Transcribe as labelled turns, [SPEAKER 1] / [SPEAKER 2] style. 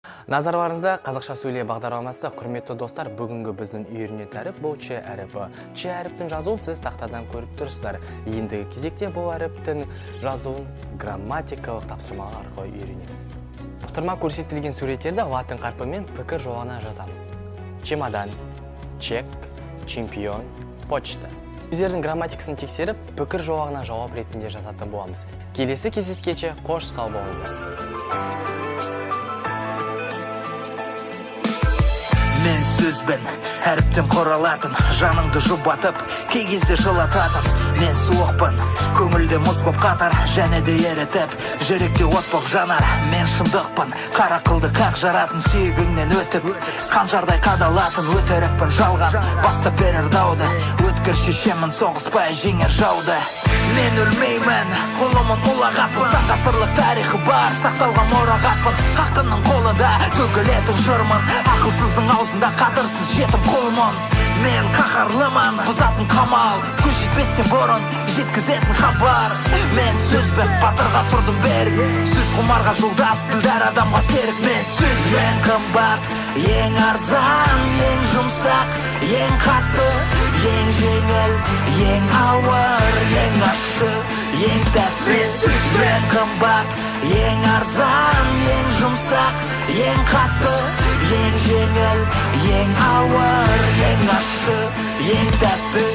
[SPEAKER 1] Назарларыңызда қазақша сөйле бағдарламасы. Құрметті достар, бүгінгі біздің үйренетін әріп бұл Ч әріпі. Ч әріптің жазуын сіз тақтадан көріп тұрсыздар. Ендігі кезекте бұл әріптің жазуын грамматикалық тапсырмалар арқылы үйренеміз. Тапсырма көрсетілген суреттерді латын қарпімен пікір жоғына жазамыз. Чемодан, чек, чемпион, почта. Өздердің грамматикасын тексеріп, пікір жоғына жауап ретінде жазатын боламыз. Келесі кездескенше қош сау болыңыздар.
[SPEAKER 2] Мен сөзбен әріптен құралатын, жаныңды жұбатып, кей кезде жылататын. Мен суықпын, көңілде мұз боп қатар, және де ерітіп, жүректе от боп жанар. Мен шындықпын, қара қылды қақ жаратын, сүйегіңнен өтіп, қанжардай қадалатын. Өтірікпін жалған, бастап берер дауды, өткір шешемін, соғыспай жеңер жауды. Мен өлмеймін, қолымын ұлағатпын, сан ғасырлық тарихы бар, сақталған мұрағатпын. Қақтының қолында төгілетін жырмын, ақылсыздың аузында қадырсыз жетім құлмын. Мен қаһарлымын, бұзатын қамал, көз жетпестен бұрын жеткізетін хабар. Мен сөзбен батырға тұрдым берік, сөз құмарға жолдас, тілдар адамға серік. Мен сөзбен қымбат, ең арзан, ең жұмсақ, ең қатты, ең жеңіл, ең ауыр, ең ащы, ең тәтті. Мен сөзбен қымбат, ең арзан, ең жұмсақ, ең қатты, ең жеңіл, ең ауыр, ең ащы, ең тәтті.